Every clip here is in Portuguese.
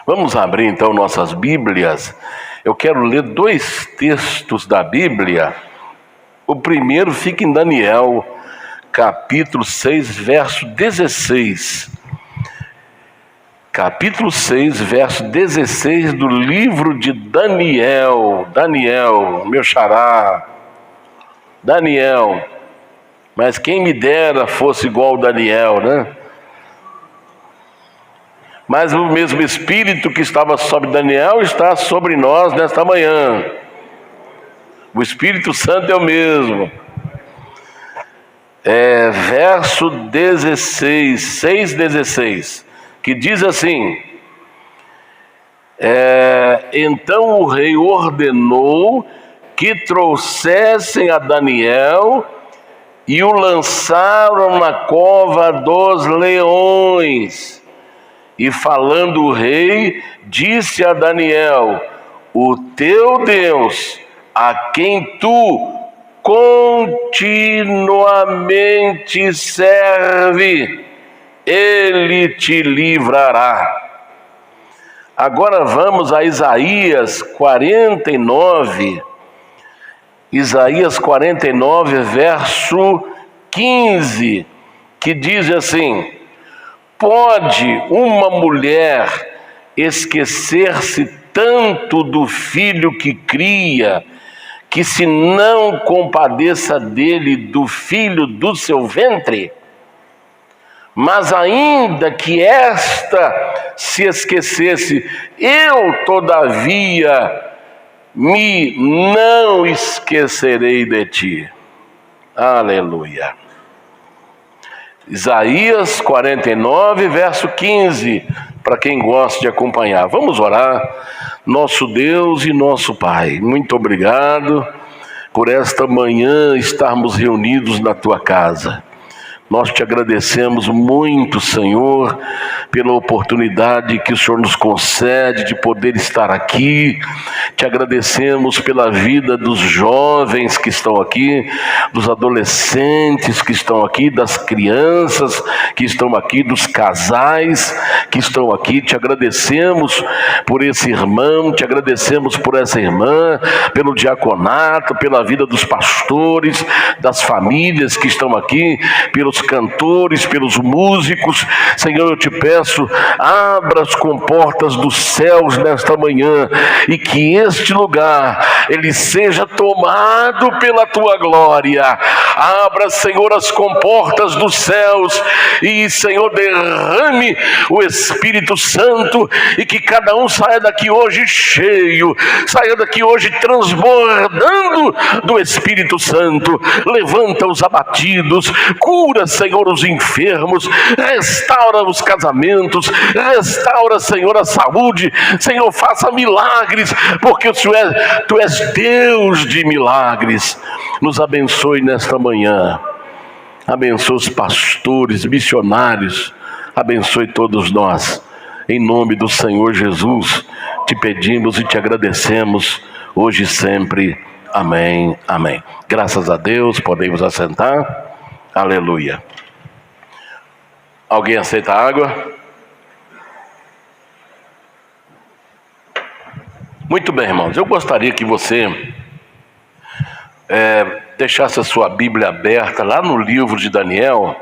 Vamos abrir então nossas Bíblias. Eu quero ler dois textos da Bíblia. O primeiro fica em Daniel, capítulo 6, verso 16. Capítulo 6, verso 16 do livro de Daniel. Daniel, meu xará. Daniel. Mas quem me dera fosse igual Daniel, né? Mas o mesmo Espírito que estava sobre Daniel está sobre nós nesta manhã. O Espírito Santo é o mesmo. Verso 16, 6,16, que diz assim: então o rei ordenou que trouxessem a Daniel e o lançaram na cova dos leões. E falando o rei, disse a Daniel: o teu Deus, a quem tu continuamente serve, ele te livrará. Agora vamos a Isaías 49. Isaías 49, verso 15, que diz assim: pode uma mulher esquecer-se tanto do filho que cria, que se não compadeça dele, do filho do seu ventre? Mas ainda que esta se esquecesse, eu todavia me não esquecerei de ti. Aleluia. Isaías 49, verso 15, para quem gosta de acompanhar. Vamos orar. Nosso Deus e nosso Pai, muito obrigado por esta manhã estarmos reunidos na Tua casa. Nós te agradecemos muito, Senhor, pela oportunidade que o Senhor nos concede de poder estar aqui. Te agradecemos pela vida dos jovens que estão aqui, dos adolescentes que estão aqui, das crianças que estão aqui, dos casais que estão aqui. Te agradecemos por esse irmão, te agradecemos por essa irmã, pelo diaconato, pela vida dos pastores, das famílias que estão aqui, pelos cantores, pelos músicos. Senhor, eu te peço, abra as comportas dos céus nesta manhã e que este lugar, ele seja tomado pela tua glória. Abra, Senhor, as comportas dos céus e, Senhor, derrame o Espírito Santo e que cada um saia daqui hoje cheio, saia daqui hoje transbordando do Espírito Santo. Levanta os abatidos, cura, Senhor, os enfermos, restaura os casamentos, restaura, Senhor, a saúde. Senhor, faça milagres, porque Tu és Deus de milagres. Nos abençoe nesta manhã, abençoe os pastores, missionários, abençoe todos nós. Em nome do Senhor Jesus, te pedimos e te agradecemos, hoje e sempre. Amém, amém. Graças a Deus, podemos assentar. Aleluia. Alguém aceita água? Muito bem, irmãos. Eu gostaria que você deixasse a sua Bíblia aberta lá no livro de Daniel,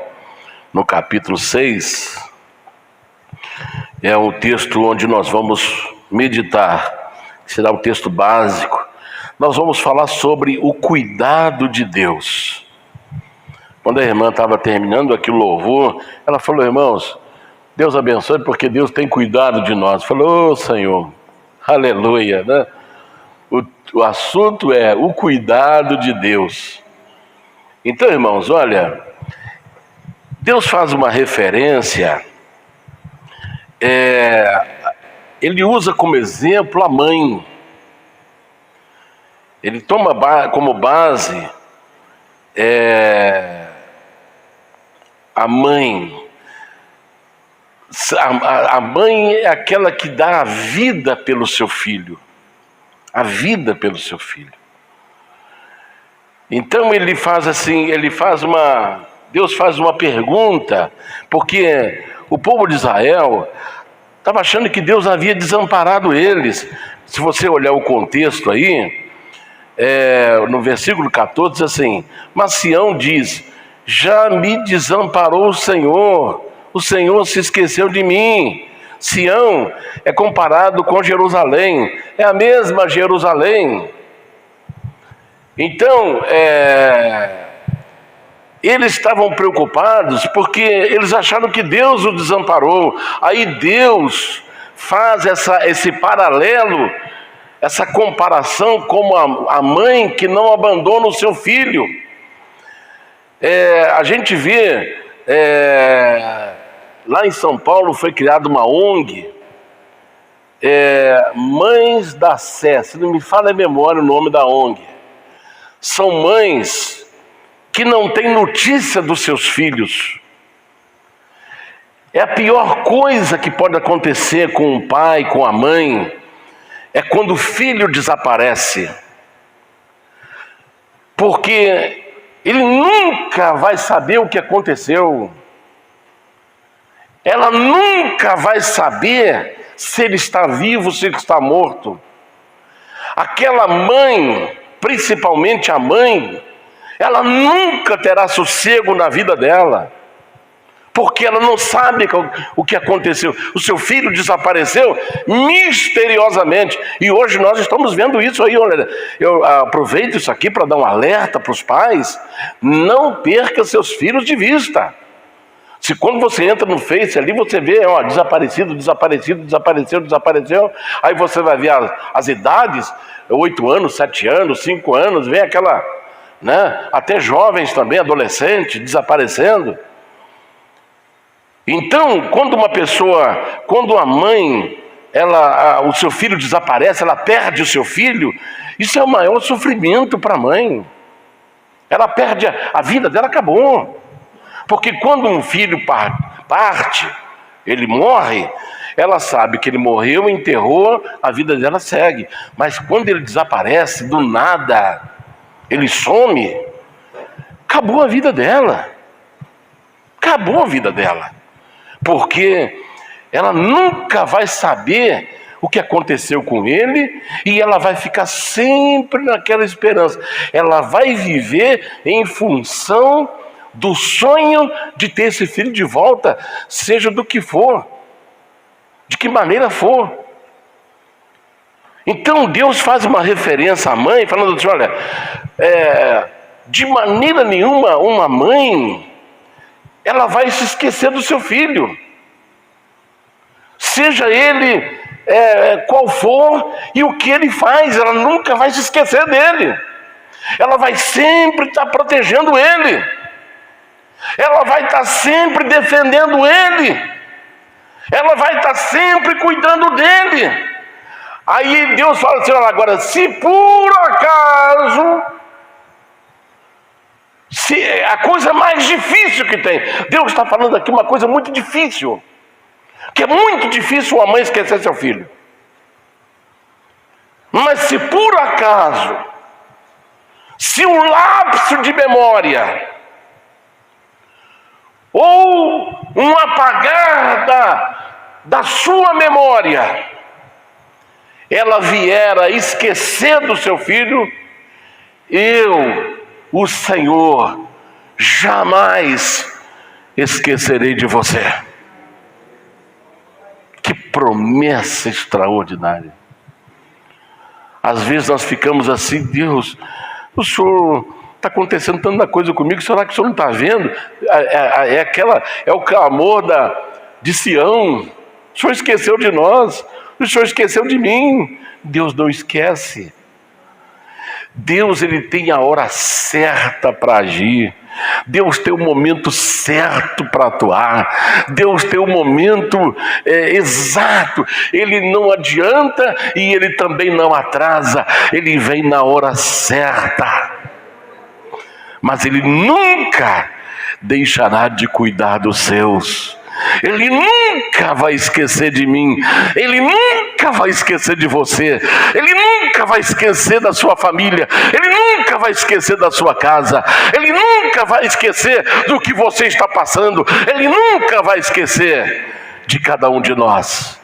no capítulo 6. É o texto onde nós vamos meditar, será o texto básico. Nós vamos falar sobre o cuidado de Deus. Quando a irmã estava terminando aqui o louvor, ela falou: irmãos, Deus abençoe porque Deus tem cuidado de nós. Falou: Senhor, aleluia, né? O assunto é o cuidado de Deus. Então, irmãos, olha, Deus faz uma referência, ele usa como exemplo a mãe. Ele toma como base a mãe. A mãe é aquela que dá a vida pelo seu filho. A vida pelo seu filho. Então ele faz assim, Deus faz uma pergunta, porque o povo de Israel Estava achando que Deus havia desamparado eles. Se você olhar o contexto aí, no versículo 14 diz assim: mas Sião diz, já me desamparou o Senhor se esqueceu de mim. Sião é comparado com Jerusalém, é a mesma Jerusalém. Então, eles estavam preocupados porque eles acharam que Deus o desamparou. Aí Deus faz esse paralelo, essa comparação como a mãe que não abandona o seu filho. A gente vê, lá em São Paulo foi criada uma ONG, Mães da Sé, se não me falha a memória o nome da ONG. São mães que não têm notícia dos seus filhos. É a pior coisa que pode acontecer com o pai, com a mãe, é quando o filho desaparece. Porque ele nunca vai saber o que aconteceu. Ela nunca vai saber se ele está vivo, se ele está morto. Aquela mãe, principalmente a mãe, ela nunca terá sossego na vida dela, porque ela não sabe o que aconteceu. O seu filho desapareceu misteriosamente, e hoje nós estamos vendo isso aí. Olha, eu aproveito isso aqui para dar um alerta para os pais: não perca seus filhos de vista. Se quando você entra no Face ali, você vê, desaparecido, desapareceu, aí você vai ver as idades, 8 anos, 7 anos, 5 anos, vem aquela, até jovens também, adolescentes, desaparecendo. Então, quando a mãe, o seu filho desaparece, ela perde o seu filho, isso é o maior sofrimento para a mãe. Ela perde, a vida dela acabou. Porque quando um filho parte, ele morre, ela sabe que ele morreu, enterrou, a vida dela segue. Mas quando ele desaparece, do nada, ele some, acabou a vida dela. Acabou a vida dela. Porque ela nunca vai saber o que aconteceu com ele, e ela vai ficar sempre naquela esperança. Ela vai viver em função do sonho de ter esse filho de volta, seja do que for, de que maneira for. Então Deus faz uma referência à mãe, falando assim: olha, de maneira nenhuma uma mãe, ela vai se esquecer do seu filho, seja ele qual for e o que ele faz, ela nunca vai se esquecer dele. Ela vai sempre estar protegendo ele. Ela vai estar sempre defendendo ele. Ela vai estar sempre cuidando dele. Aí Deus fala assim: olha, agora, se por acaso, a coisa mais difícil que tem, Deus está falando aqui uma coisa muito difícil, que é muito difícil uma mãe esquecer seu filho. Mas se por acaso, se um lapso de memória, ou um apagar da sua memória, ela vier a esquecer do seu filho, eu, o Senhor, jamais esquecerei de você. Que promessa extraordinária. Às vezes nós ficamos assim: Deus, o Senhor, está acontecendo tanta coisa comigo, será que o Senhor não está vendo? É o clamor de Sião: o Senhor esqueceu de nós, o Senhor esqueceu de mim. Deus não esquece. Deus, ele tem a hora certa para agir. Deus tem o momento certo para atuar. Deus tem o momento exato. Ele não adianta e ele também não atrasa. Ele vem na hora certa. Mas ele nunca deixará de cuidar dos seus. Ele nunca vai esquecer de mim. Ele nunca vai esquecer de você. Ele nunca vai esquecer da sua família. Ele nunca vai esquecer da sua casa. Ele nunca vai esquecer do que você está passando. Ele nunca vai esquecer de cada um de nós.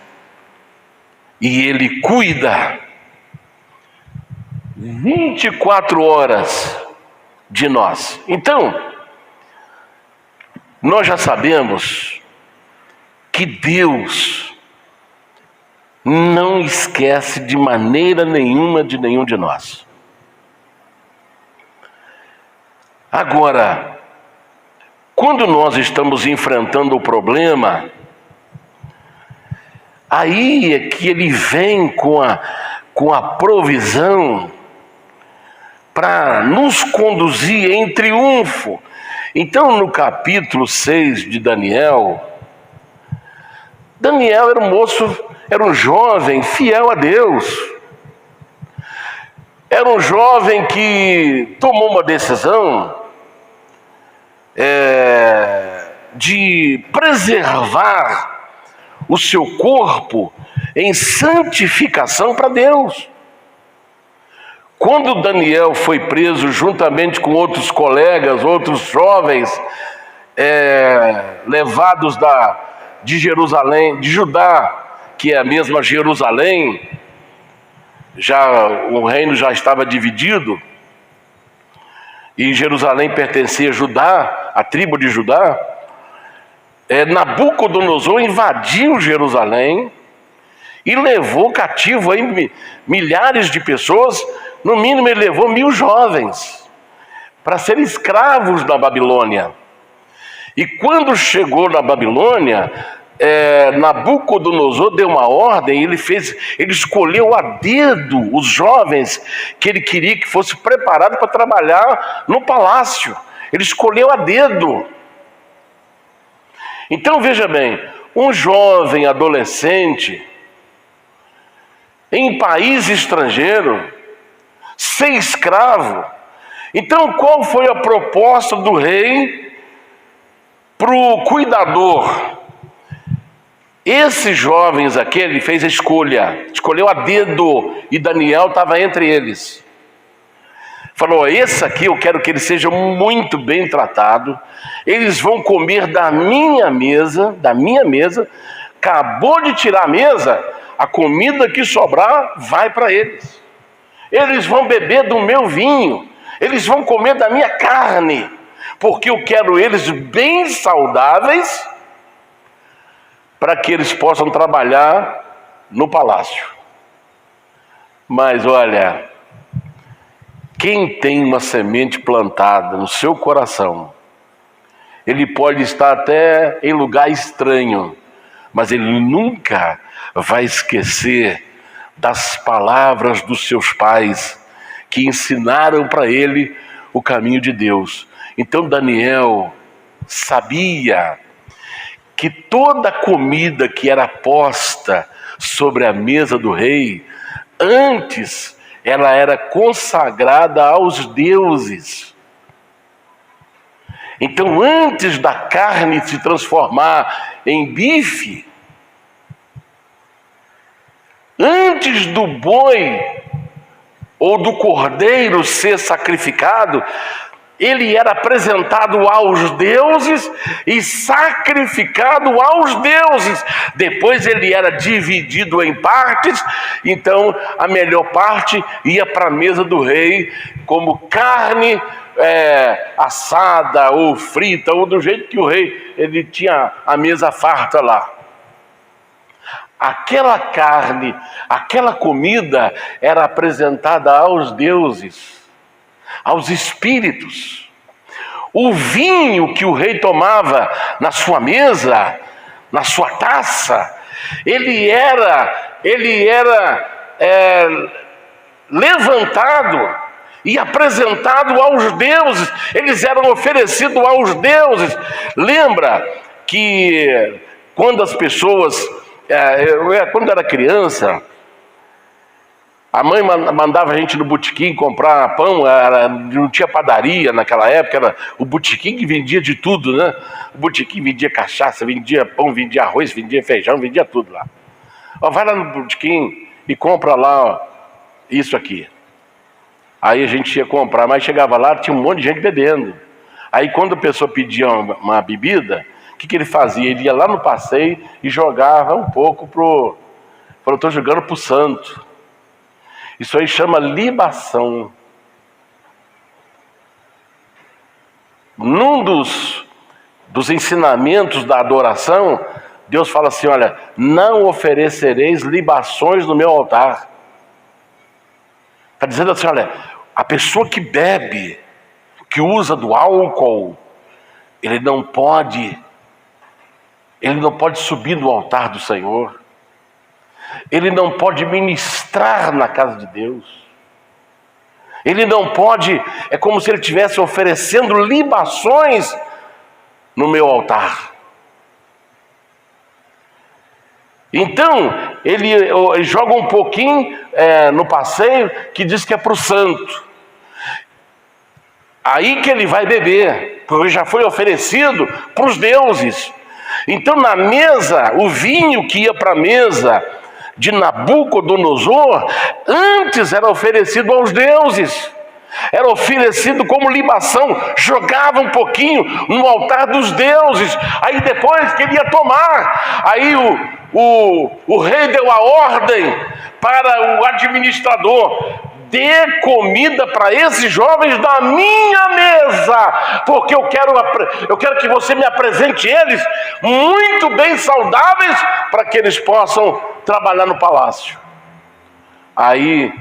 E Ele cuida 24 horas de nós. Então, nós já sabemos que Deus não esquece de maneira nenhuma de nenhum de nós. Agora, quando nós estamos enfrentando o problema, aí é que Ele vem com a provisão para nos conduzir em triunfo. Então, no capítulo 6 de Daniel era um moço, era um jovem fiel a Deus. Era um jovem que tomou uma decisão de preservar o seu corpo em santificação para Deus. Quando Daniel foi preso juntamente com outros colegas, outros jovens, levados de Jerusalém, de Judá, que é a mesma Jerusalém, o reino já estava dividido, e Jerusalém pertencia a Judá, a tribo de Judá. Nabucodonosor invadiu Jerusalém e levou cativo aí milhares de pessoas. No mínimo ele levou 1000 jovens para serem escravos da Babilônia. E quando chegou na Babilônia, Nabucodonosor deu uma ordem. Ele escolheu a dedo os jovens que ele queria que fosse preparado para trabalhar no palácio. Ele escolheu a dedo. Então veja bem, um jovem adolescente em país estrangeiro, ser escravo. Então qual foi a proposta do rei para o cuidador? Esses jovens aqui, ele fez a escolheu a dedo, e Daniel estava entre eles. Falou: esse aqui eu quero que ele seja muito bem tratado, eles vão comer da minha mesa, acabou de tirar a mesa, a comida que sobrar vai para eles. Eles vão beber do meu vinho, eles vão comer da minha carne, porque eu quero eles bem saudáveis, para que eles possam trabalhar no palácio. Mas olha, quem tem uma semente plantada no seu coração, ele pode estar até em lugar estranho, mas ele nunca vai esquecer das palavras dos seus pais, que ensinaram para ele o caminho de Deus. Então Daniel sabia que toda a comida que era posta sobre a mesa do rei, antes ela era consagrada aos deuses. Então, antes da carne se transformar em bife, antes do boi ou do cordeiro ser sacrificado, ele era apresentado aos deuses e sacrificado aos deuses. Depois ele era dividido em partes. Então a melhor parte ia para a mesa do rei como carne assada ou frita, ou do jeito que o rei, ele tinha a mesa farta lá. Aquela carne, aquela comida era apresentada aos deuses, aos espíritos. O vinho que o rei tomava na sua mesa, na sua taça, ele era levantado e apresentado aos deuses. Eles eram oferecidos aos deuses. Lembra que quando as pessoas, quando era criança, a mãe mandava a gente no botequim comprar pão, não tinha padaria naquela época, o botequim que vendia de tudo, né? O botequim vendia cachaça, vendia pão, vendia arroz, vendia feijão, vendia tudo lá. Vai lá no botequim e compra lá isso aqui. Aí a gente ia comprar, mas chegava lá, tinha um monte de gente bebendo. Aí quando a pessoa pedia uma bebida, o que ele fazia? Ele ia lá no passeio e jogava um pouco Falou, estou jogando para o santo. Isso aí chama libação. Num dos ensinamentos da adoração, Deus fala assim, olha, não oferecereis libações no meu altar. Está dizendo assim, olha, a pessoa que bebe, que usa do álcool, ele não pode subir no altar do Senhor. Ele não pode ministrar na casa de Deus. Ele não pode, é como se ele estivesse oferecendo libações no meu altar. Então, ele joga um pouquinho no passeio, que diz que é para o santo. Aí que ele vai beber, porque já foi oferecido para os deuses. Então, na mesa, o vinho que ia para a mesa de Nabucodonosor, antes era oferecido aos deuses, era oferecido como libação, jogava um pouquinho no altar dos deuses, aí depois queria tomar, aí o rei deu a ordem para o administrador, dê comida para esses jovens da minha mesa, porque eu quero que você me apresente eles muito bem saudáveis, para que eles possam trabalhar no palácio. Aí,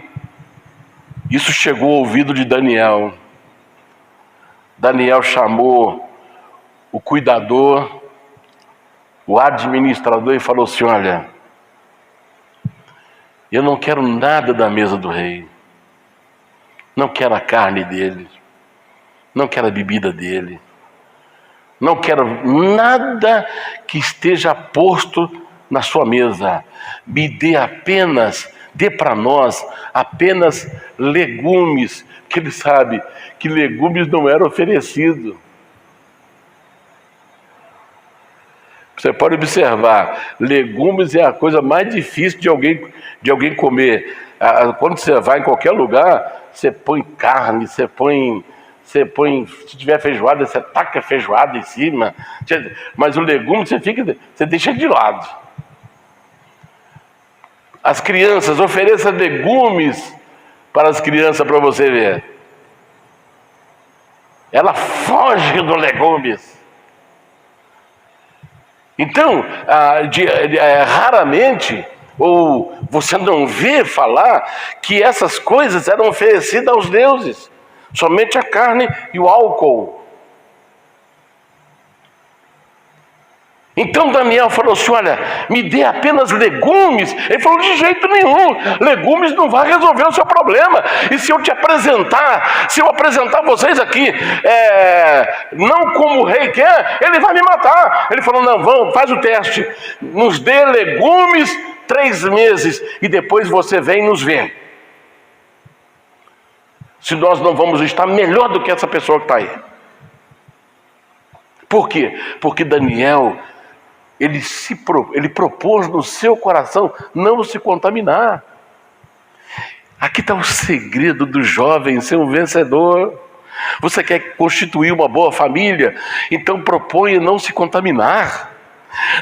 isso chegou ao ouvido de Daniel. Daniel chamou o cuidador, o administrador, e falou assim, olha, eu não quero nada da mesa do rei. Não quero a carne dele, não quero a bebida dele, não quero nada que esteja posto na sua mesa. Me dê para nós apenas legumes, que ele sabe que legumes não eram oferecidos. Você pode observar, legumes é a coisa mais difícil de alguém comer. Quando você vai em qualquer lugar, você põe carne, você põe, se tiver feijoada, você taca feijoada em cima, mas o legume você deixa de lado. As crianças, ofereça legumes para as crianças, para você ver. Ela foge dos legumes. Então, raramente, ou você não vê falar que essas coisas eram oferecidas aos deuses, somente a carne e o álcool. Então Daniel falou assim, olha, me dê apenas legumes. Ele falou, de jeito nenhum, legumes não vai resolver o seu problema. E se eu apresentar vocês aqui, não como o rei quer, ele vai me matar. Ele falou, não, faz o teste, nos dê legumes 3 meses, e depois você vem nos ver se nós não vamos estar melhor do que essa pessoa que está aí. Por quê? Porque Daniel, ele propôs no seu coração não se contaminar. Aqui está o segredo do jovem ser um vencedor. Você quer constituir uma boa família? Então proponha não se contaminar.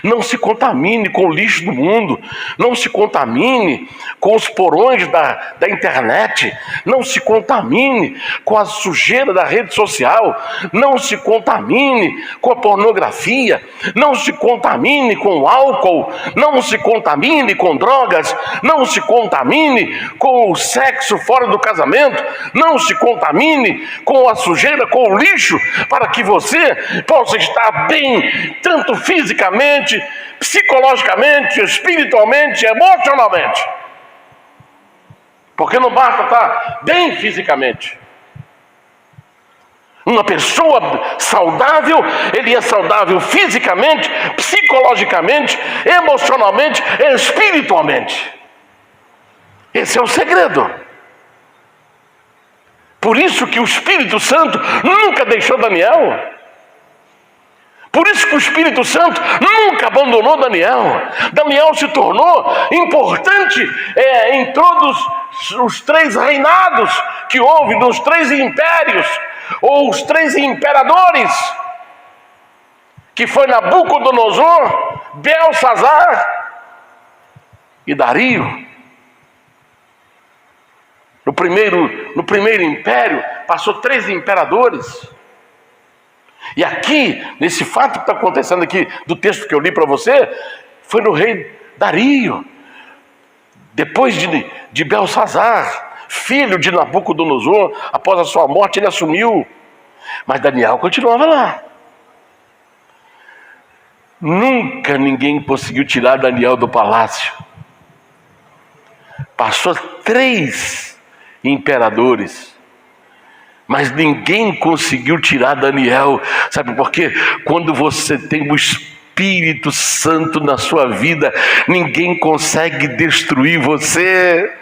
Não se contamine com o lixo do mundo, não se contamine com os porões da internet, não se contamine com a sujeira da rede social, não se contamine com a pornografia, não se contamine com o álcool, não se contamine com drogas, não se contamine com o sexo fora do casamento, não se contamine com a sujeira, com o lixo, para que você possa estar bem, tanto fisicamente, psicologicamente, espiritualmente, emocionalmente. Porque não basta estar bem fisicamente. Uma pessoa saudável, ele é saudável fisicamente, psicologicamente, emocionalmente, espiritualmente. Esse é o segredo. Por isso que o Espírito Santo nunca deixou Daniel. Por isso que o Espírito Santo nunca abandonou Daniel. Daniel se tornou importante em todos os 3 reinados que houve, nos 3 impérios, ou os 3 imperadores, que foi Nabucodonosor, Belsazar e Dario. No primeiro império, passou 3 imperadores. E aqui, nesse fato que está acontecendo aqui, do texto que eu li para você, foi no rei Dario. Depois de Belsazar, filho de Nabucodonosor, após a sua morte ele assumiu. Mas Daniel continuava lá. Nunca ninguém conseguiu tirar Daniel do palácio. Passou 3 imperadores, mas ninguém conseguiu tirar Daniel. Sabe por quê? Quando você tem o Espírito Santo na sua vida, ninguém consegue destruir você.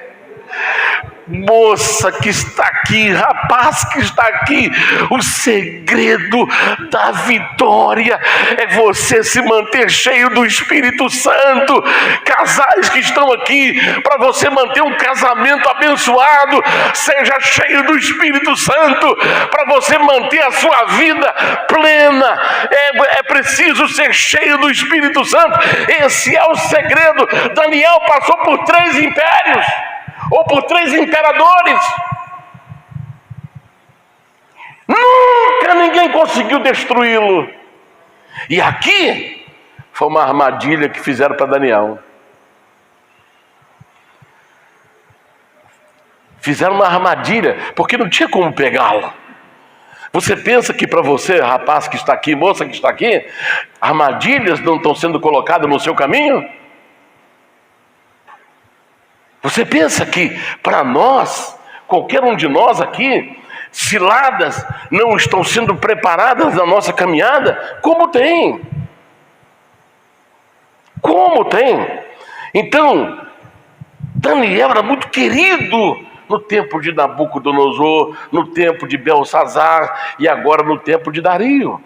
Moça que está aqui, rapaz que está aqui, o segredo da vitória é você se manter cheio do Espírito Santo. Casais que estão aqui, para você manter um casamento abençoado, seja cheio do Espírito Santo. Para você manter a sua vida plena, é preciso ser cheio do Espírito Santo. Esse é o segredo. Daniel passou por 3 impérios, ou por 3 imperadores. Nunca ninguém conseguiu destruí-lo. E aqui foi uma armadilha que fizeram para Daniel. Fizeram uma armadilha, porque não tinha como pegá-lo. Você pensa que para você, rapaz que está aqui, moça que está aqui, armadilhas não estão sendo colocadas no seu caminho? Você pensa que para nós, qualquer um de nós aqui, ciladas não estão sendo preparadas na nossa caminhada? Como tem? Como tem? Então, Daniel era muito querido no tempo de Nabucodonosor, no tempo de Belsazar e agora no tempo de Dario.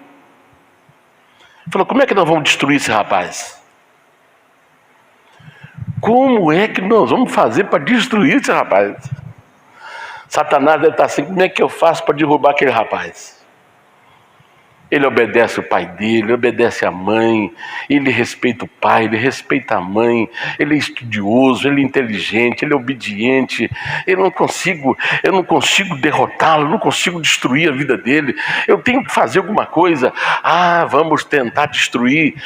Falou, como é que nós vamos destruir esse rapaz? Como é que nós vamos fazer para destruir esse rapaz? Satanás deve estar assim, como é que eu faço para derrubar aquele rapaz? Ele obedece o pai dele, ele obedece a mãe, ele respeita o pai, ele respeita a mãe, ele é estudioso, ele é inteligente, ele é obediente. Eu não consigo derrotá-lo, não consigo destruir a vida dele. Eu tenho que fazer alguma coisa. Vamos tentar destruí-lo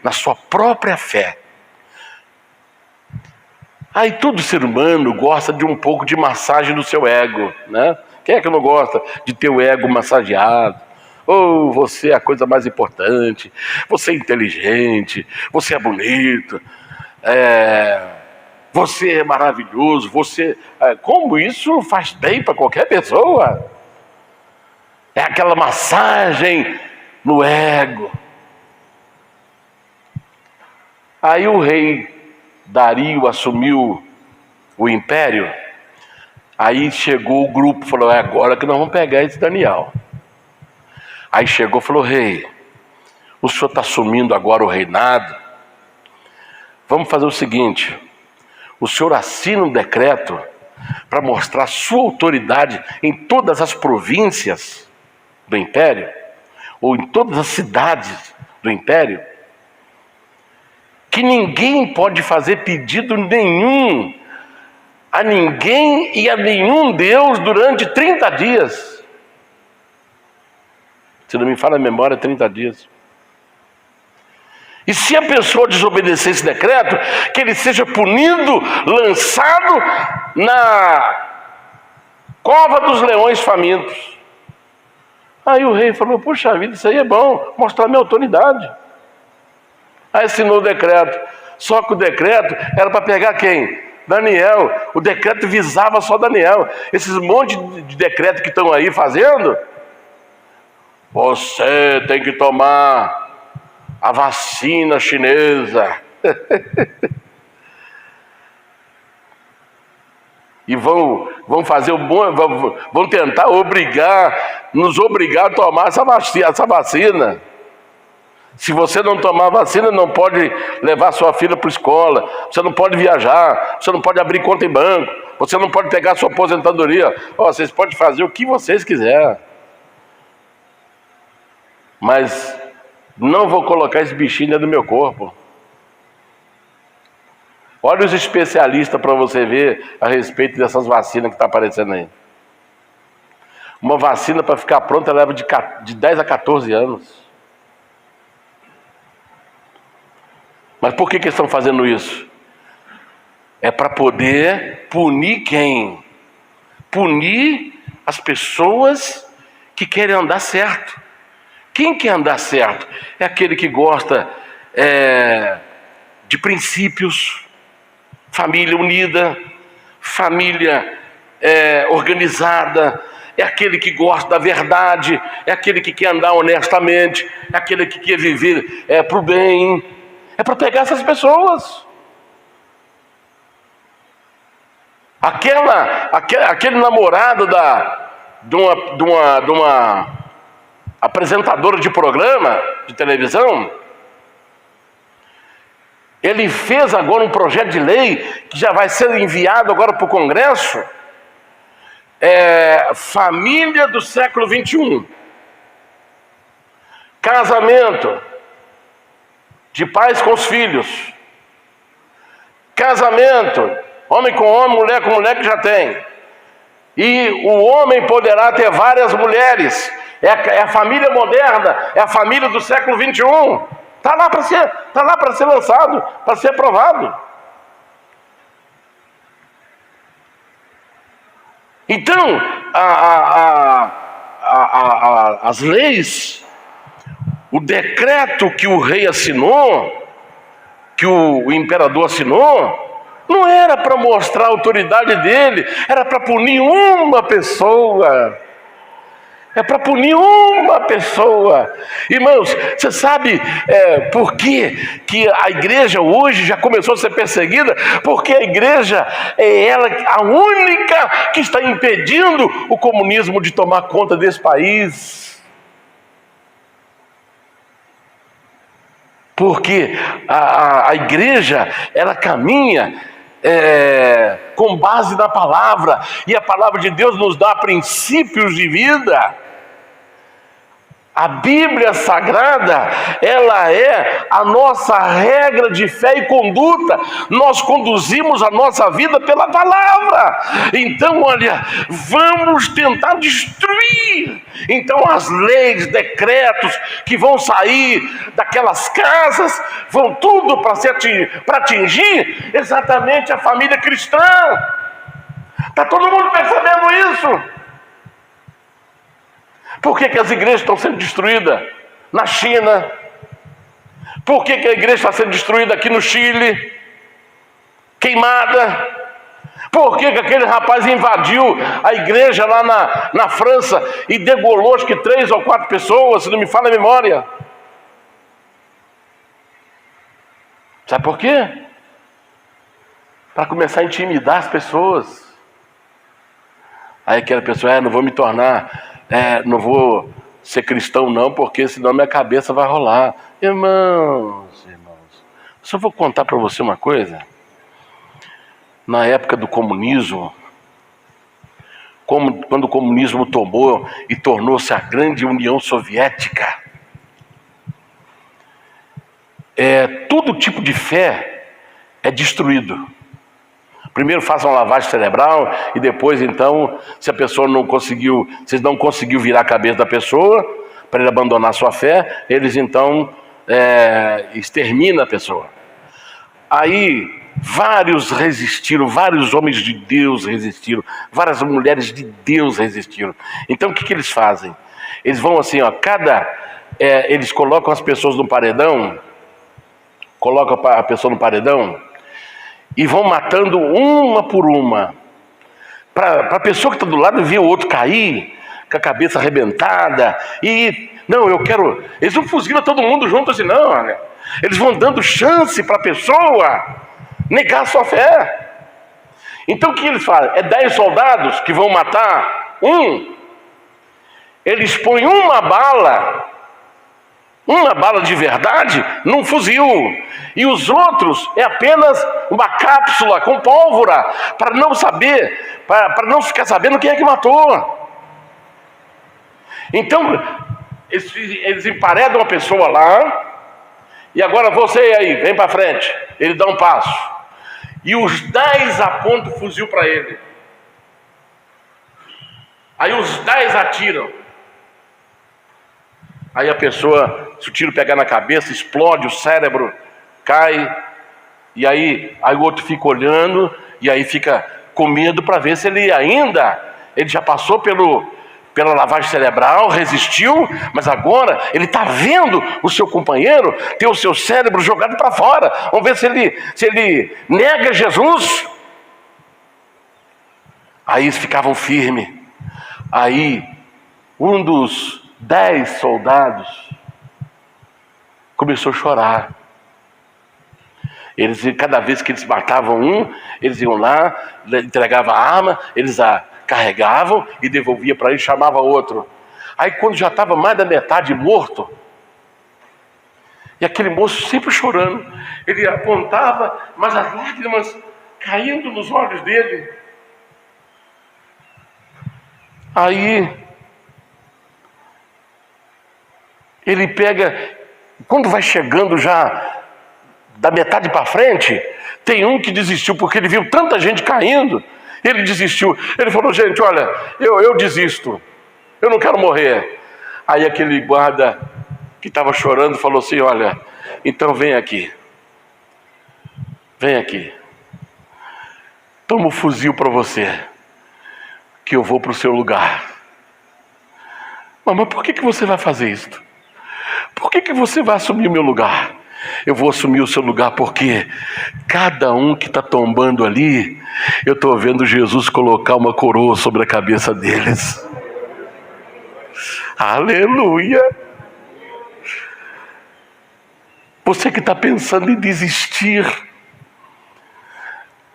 na sua própria fé. Aí todo ser humano gosta de um pouco de massagem do seu ego, né? Quem é que não gosta de ter o ego massageado? Você é a coisa mais importante, você é inteligente, você é bonito, você é maravilhoso, como isso faz bem para qualquer pessoa? É aquela massagem no ego. Aí o rei Dario assumiu o império. Aí chegou o grupo, falou, é agora que nós vamos pegar esse Daniel. Aí chegou e falou, rei, o senhor está assumindo agora o reinado, vamos fazer o seguinte, o senhor assina um decreto para mostrar sua autoridade em todas as províncias do império, ou em todas as cidades do império, que ninguém pode fazer pedido nenhum a ninguém e a nenhum Deus durante 30 dias. Se não me falha a memória, 30 dias. E se a pessoa desobedecer esse decreto, que ele seja punido, lançado na cova dos leões famintos. Aí o rei falou, puxa vida, isso aí é bom, mostrar minha autoridade. Aí assinou o decreto. Só que o decreto era para pegar quem? Daniel. O decreto visava só Daniel. Esses monte de decreto que estão aí fazendo, você tem que tomar a vacina chinesa. E vão fazer vão tentar nos obrigar a tomar essa vacina. Se você não tomar vacina, não pode levar sua filha para a escola, você não pode viajar, você não pode abrir conta em banco, você não pode pegar sua aposentadoria. Vocês podem fazer o que vocês quiserem, mas não vou colocar esse bichinho dentro do meu corpo. Olha os especialistas para você ver a respeito dessas vacinas que estão aparecendo aí. Uma vacina para ficar pronta leva de 10 a 14 anos. Mas por que eles estão fazendo isso? É para poder punir quem? Punir as pessoas que querem andar certo. Quem quer andar certo? É aquele que gosta de princípios, família unida, família organizada, é aquele que gosta da verdade, é aquele que quer andar honestamente, é aquele que quer viver para o bem. É para pegar essas pessoas. Aquele namorado de uma apresentadora de programa de televisão, ele fez agora um projeto de lei que já vai ser enviado agora para o Congresso. Família do século 21. Casamento de pais com os filhos. Casamento, homem com homem, mulher com mulher que já tem. E o homem poderá ter várias mulheres. É a família moderna, é a família do século 21. Está lá para ser lançado, para ser aprovado. Então, as leis, o decreto que o rei assinou, que o imperador assinou, não era para mostrar a autoridade dele, era para punir uma pessoa. É para punir uma pessoa. Irmãos, você sabe por que a igreja hoje já começou a ser perseguida? Porque a igreja é ela a única que está impedindo o comunismo de tomar conta desse país. Porque a igreja, ela caminha com base na palavra, e a palavra de Deus nos dá princípios de vida. A Bíblia Sagrada, ela é a nossa regra de fé e conduta. Nós conduzimos a nossa vida pela palavra. Então, olha, vamos tentar destruir. Então, as leis, decretos que vão sair daquelas casas, vão tudo para atingir exatamente a família cristã. Está todo mundo percebendo isso? Por que as igrejas estão sendo destruídas na China? Por que a igreja está sendo destruída aqui no Chile? Queimada? Por que aquele rapaz invadiu a igreja lá na França e degolou acho que 3 ou 4 pessoas, se não me falha a memória? Sabe por quê? Para começar a intimidar as pessoas. Aí aquela pessoa, não vou me tornar... não vou ser cristão não, porque senão minha cabeça vai rolar. Irmãos, só vou contar para você uma coisa. Na época do comunismo, quando o comunismo tomou e tornou-se a grande União Soviética, todo tipo de fé é destruído. Primeiro faz uma lavagem cerebral e depois, então, se a pessoa vocês não conseguiu virar a cabeça da pessoa para ele abandonar a sua fé, eles então exterminam a pessoa. Aí vários resistiram, vários homens de Deus resistiram, várias mulheres de Deus resistiram. Então o que eles fazem? Eles vão assim, eles colocam as pessoas no paredão, colocam a pessoa no paredão, e vão matando uma por uma, para a pessoa que está do lado ver o outro cair, com a cabeça arrebentada, eles não fuzilam todo mundo junto assim, não, né? Eles vão dando chance para a pessoa negar a sua fé. Então o que eles fazem? 10 soldados que vão matar um, eles põem uma bala de verdade num fuzil, e os outros é apenas uma cápsula com pólvora, para não saber, para não ficar sabendo quem é que matou. Então eles emparedam a pessoa lá, e agora você aí, vem para frente. Ele dá um passo, e os 10 apontam o fuzil para ele. Aí os 10 atiram. Aí a pessoa, se o tiro pegar na cabeça, explode, o cérebro cai. E aí o outro fica olhando, e aí fica com medo para ver se ele já passou pela lavagem cerebral, resistiu, mas agora ele está vendo o seu companheiro ter o seu cérebro jogado para fora. Vamos ver se ele nega Jesus. Aí eles ficavam firmes. Aí um dos 10 soldados começou a chorar. Cada vez que eles matavam um, eles iam lá, entregavam a arma, eles a carregavam e devolvia para ele, chamava outro. Aí quando já estava mais da metade morto, e aquele moço sempre chorando, ele apontava, mas as lágrimas caindo nos olhos dele. Aí ele pega, quando vai chegando já da metade para frente, tem um que desistiu, porque ele viu tanta gente caindo, ele desistiu. Ele falou: gente, olha, eu desisto, eu não quero morrer. Aí aquele guarda que estava chorando falou assim: olha, então vem aqui, toma o fuzil para você, que eu vou para o seu lugar. Mas por que você vai fazer isso? Por que você vai assumir o meu lugar? Eu vou assumir o seu lugar porque cada um que está tombando ali, eu estou vendo Jesus colocar uma coroa sobre a cabeça deles. Aleluia! Você que está pensando em desistir,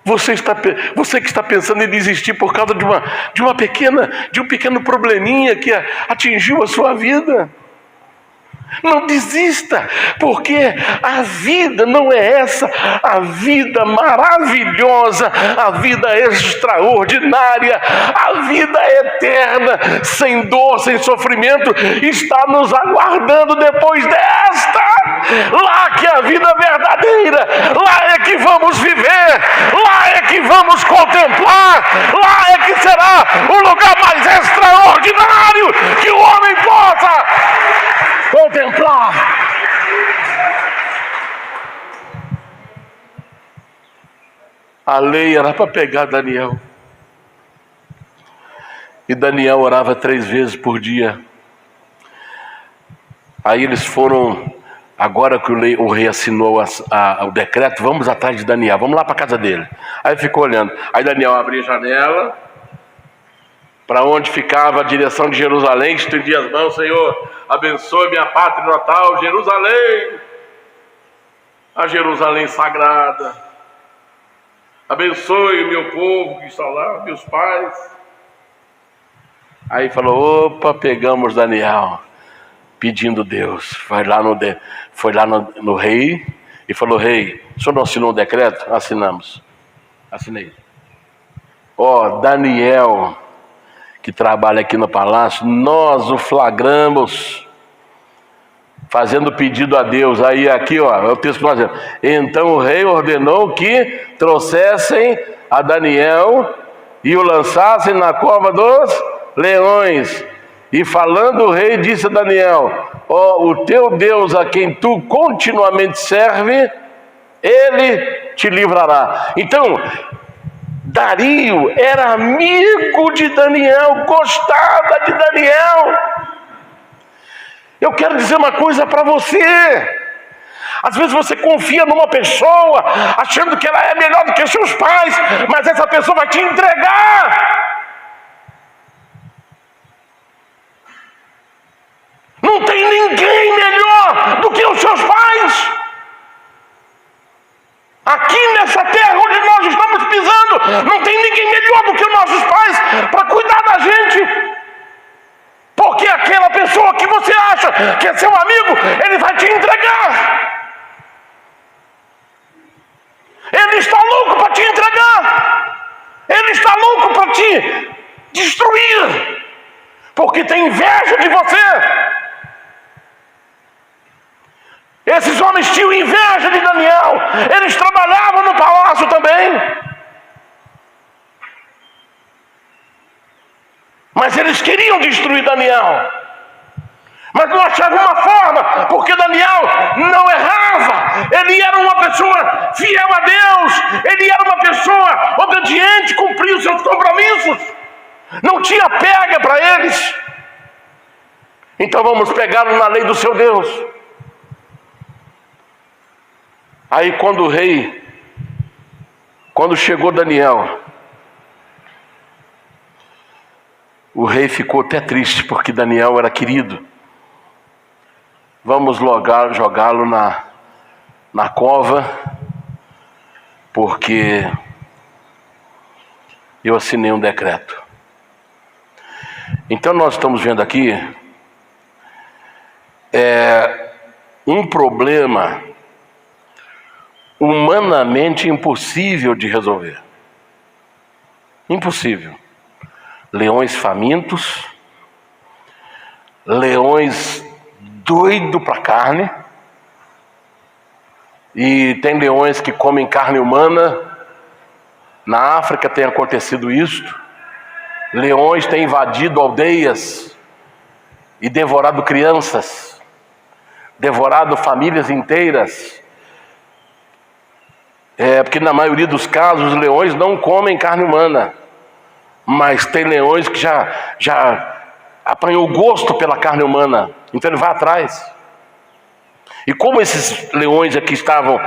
você que está pensando em desistir por causa de um pequeno probleminha que atingiu a sua vida, não desista, porque a vida não é essa, a vida maravilhosa, a vida extraordinária, a vida eterna, sem dor, sem sofrimento, está nos aguardando depois desta. Lá que é a vida verdadeira, lá é que vamos viver, lá é que vamos contemplar, lá é que será o lugar mais extraordinário que o homem possa contemplar. A lei era para pegar Daniel, e Daniel orava 3 vezes por dia. Aí eles foram, agora que o rei assinou o decreto, vamos atrás de Daniel, vamos lá para a casa dele. Aí ficou olhando, aí Daniel abria a janela para onde ficava a direção de Jerusalém, estendia as mãos: Senhor, abençoe minha pátria natal, Jerusalém, a Jerusalém sagrada, abençoe o meu povo que está lá, meus pais. Aí falou: opa, pegamos Daniel, pedindo Deus. Foi lá no rei e falou: rei, o senhor não assinou um decreto? Assinei. Daniel, que trabalha aqui no palácio, nós o flagramos fazendo pedido a Deus. Aí aqui, é o texto que nós lemos. Então o rei ordenou que trouxessem a Daniel e o lançassem na cova dos leões. E falando o rei, disse a Daniel: o teu Deus, a quem tu continuamente serve, ele te livrará. Então Dario era amigo de Daniel, gostava de Daniel. Eu quero dizer uma coisa para você: às vezes você confia numa pessoa, achando que ela é melhor do que seus pais, mas essa pessoa vai te entregar. Não tem ninguém melhor do que os seus pais. Aqui nessa terra onde nós estamos pisando, não tem ninguém melhor do que os nossos pais para cuidar da gente. Porque aquela pessoa que você acha que é seu amigo, ele vai te entregar. Ele está louco para te entregar. Ele está louco para te destruir, porque tem inveja de você. Esses homens tinham inveja de Daniel. Eles trabalhavam no palácio também. Mas eles queriam destruir Daniel. Mas não achavam uma forma, porque Daniel não errava. Ele era uma pessoa fiel a Deus. Ele era uma pessoa obediente, cumpria os seus compromissos. Não tinha pega para eles. Então vamos pegá-lo na lei do seu Deus. Aí quando chegou Daniel, o rei ficou até triste, porque Daniel era querido. Vamos jogá-lo na cova, porque eu assinei um decreto. Então nós estamos vendo aqui um problema humanamente impossível de resolver. Impossível. Leões famintos, leões doidos para carne, e tem leões que comem carne humana. Na África tem acontecido isto. Leões têm invadido aldeias e devorado crianças, devorado famílias inteiras. Porque na maioria dos casos os leões não comem carne humana, mas tem leões que já apanhou gosto pela carne humana, então ele vai atrás. E como esses leões aqui estavam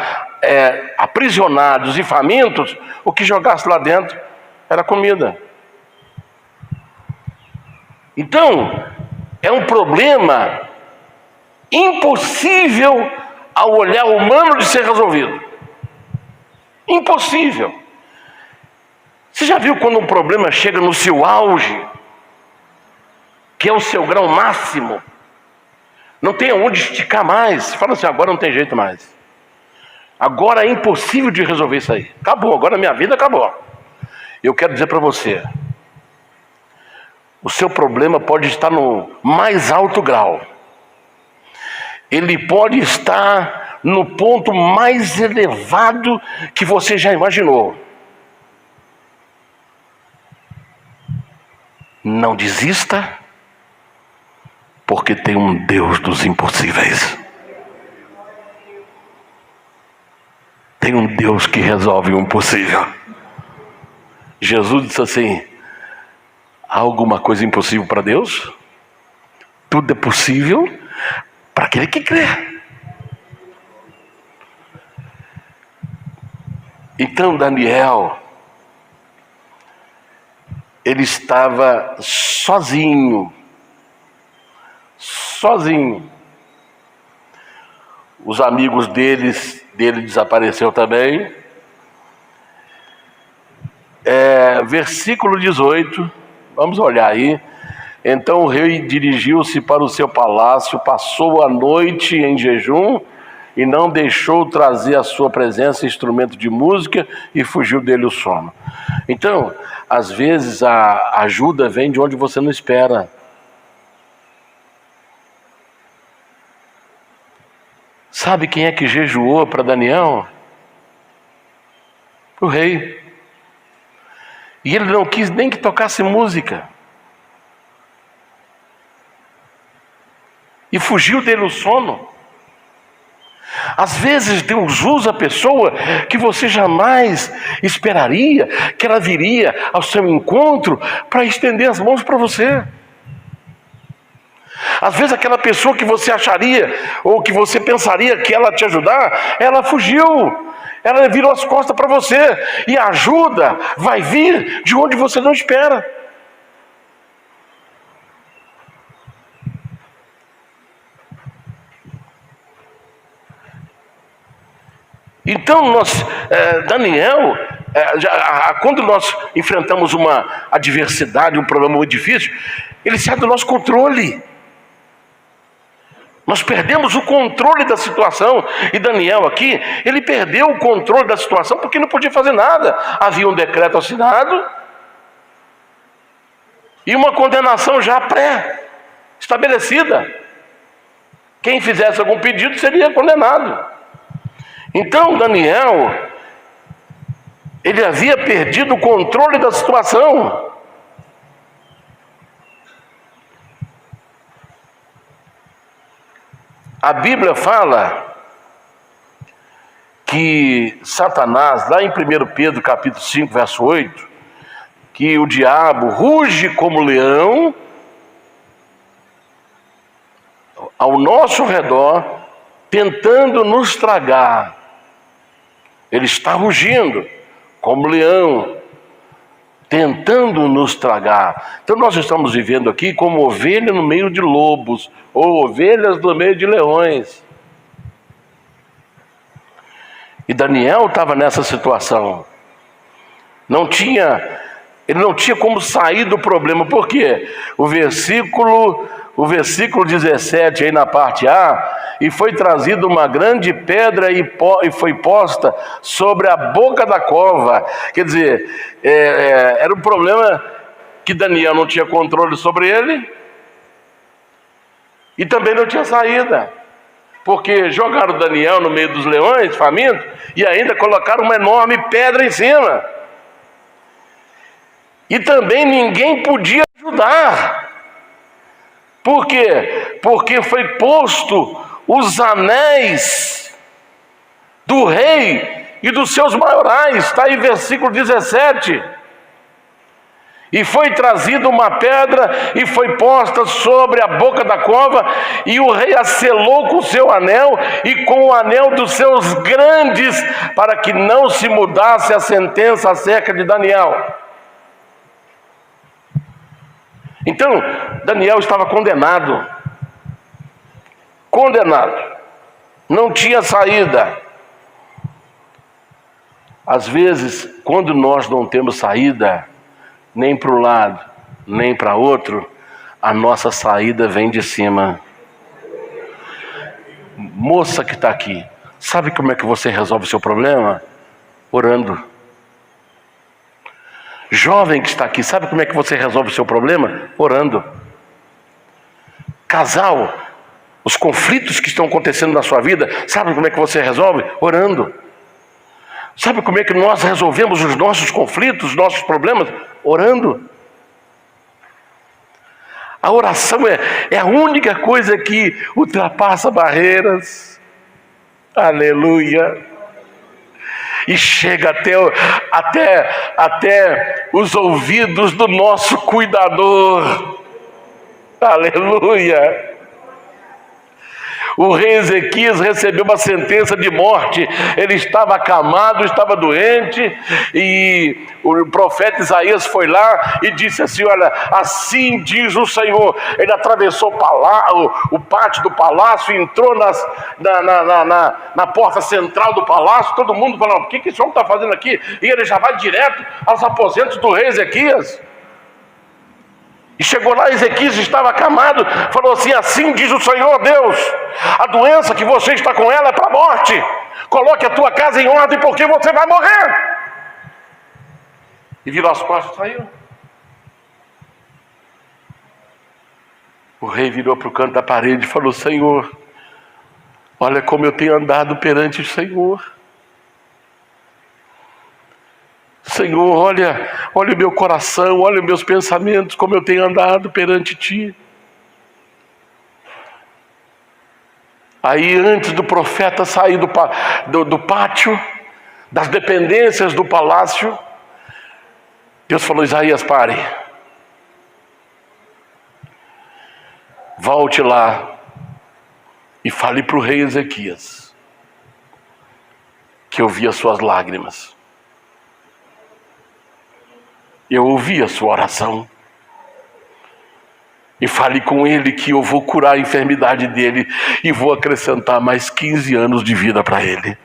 aprisionados e famintos, o que jogasse lá dentro era comida. Então, é um problema impossível ao olhar humano de ser resolvido. Impossível. Você já viu quando um problema chega no seu auge, que é o seu grau máximo, não tem aonde esticar mais? Você fala assim, agora não tem jeito mais. Agora é impossível de resolver isso aí. Acabou, agora a minha vida acabou. Eu quero dizer para você, o seu problema pode estar no mais alto grau. Ele pode estar no ponto mais elevado que você já imaginou. Não desista, porque tem um Deus dos impossíveis. Tem um Deus que resolve o impossível. Jesus disse assim: há alguma coisa impossível para Deus? Tudo é possível para aquele que crê. Então Daniel, ele estava sozinho. Os amigos dele desapareceram também. Versículo 18, vamos olhar aí. Então o rei dirigiu-se para o seu palácio, passou a noite em jejum e não deixou trazer à sua presença instrumento de música, e fugiu dele o sono. Então, às vezes a ajuda vem de onde você não espera. Sabe quem é que jejuou para Daniel? O rei. E ele não quis nem que tocasse música. E fugiu dele o sono. Às vezes Deus usa a pessoa que você jamais esperaria que ela viria ao seu encontro para estender as mãos para você. Às vezes aquela pessoa que você acharia ou que você pensaria que ela te ajudar, ela fugiu, ela virou as costas para você. E a ajuda vai vir de onde você não espera. Então Daniel, quando nós enfrentamos uma adversidade, um problema muito difícil, ele sai do nosso controle. Nós perdemos o controle da situação. E Daniel aqui, ele perdeu o controle da situação porque não podia fazer nada. Havia um decreto assinado e uma condenação já pré-estabelecida. Quem fizesse algum pedido seria condenado. Então Daniel, ele havia perdido o controle da situação. A Bíblia fala que Satanás, lá em 1 Pedro capítulo 5, verso 8, que o diabo ruge como leão ao nosso redor, tentando nos tragar. Ele está rugindo como leão, tentando nos tragar. Então nós estamos vivendo aqui como ovelha no meio de lobos, ou ovelhas no meio de leões. E Daniel estava nessa situação. Ele não tinha como sair do problema. Por quê? O versículo 17, aí na parte A, e foi trazida uma grande pedra e foi posta sobre a boca da cova. Quer dizer, era um problema que Daniel não tinha controle sobre ele, e também não tinha saída. Porque jogaram Daniel no meio dos leões, famintos, e ainda colocaram uma enorme pedra em cima. E também ninguém podia ajudar. Por quê? Porque foi posto os anéis do rei e dos seus maiorais. Está aí versículo 17. E foi trazida uma pedra e foi posta sobre a boca da cova, e o rei a selou com o seu anel e com o anel dos seus grandes, para que não se mudasse a sentença acerca de Daniel. Então, Daniel estava condenado. Condenado. Não tinha saída. Às vezes, quando nós não temos saída, nem para um lado, nem para outro, a nossa saída vem de cima. Moça que está aqui, sabe como é que você resolve o seu problema? Orando. Jovem que está aqui, sabe como é que você resolve o seu problema? Orando. Casal, os conflitos que estão acontecendo na sua vida, sabe como é que você resolve? Orando. Sabe como é que nós resolvemos os nossos conflitos, os nossos problemas? Orando. A oração é a única coisa que ultrapassa barreiras. Aleluia. E chega até os ouvidos do nosso cuidador. Aleluia. O rei Ezequias recebeu uma sentença de morte. Ele estava acamado, estava doente, e o profeta Isaías foi lá e disse assim: olha, assim diz o Senhor. Ele atravessou o pátio do palácio, entrou na porta central do palácio. Todo mundo falando: o que esse homem está fazendo aqui? E ele já vai direto aos aposentos do rei Ezequias. E chegou lá, Ezequias estava acamado, falou assim: assim diz o Senhor Deus, a doença que você está com ela é para a morte. Coloque a tua casa em ordem, porque você vai morrer. E virou as costas e saiu. O rei virou para o canto da parede e falou: Senhor, olha como eu tenho andado perante o Senhor. Senhor, olha o meu coração, olha os meus pensamentos, como eu tenho andado perante Ti. Aí, antes do profeta sair do pátio, das dependências do palácio, Deus falou: Isaías, pare. Volte lá e fale para o rei Ezequias que eu vi as suas lágrimas. Eu ouvi a sua oração. E fale com ele que eu vou curar a enfermidade dele e vou acrescentar mais 15 anos de vida para ele.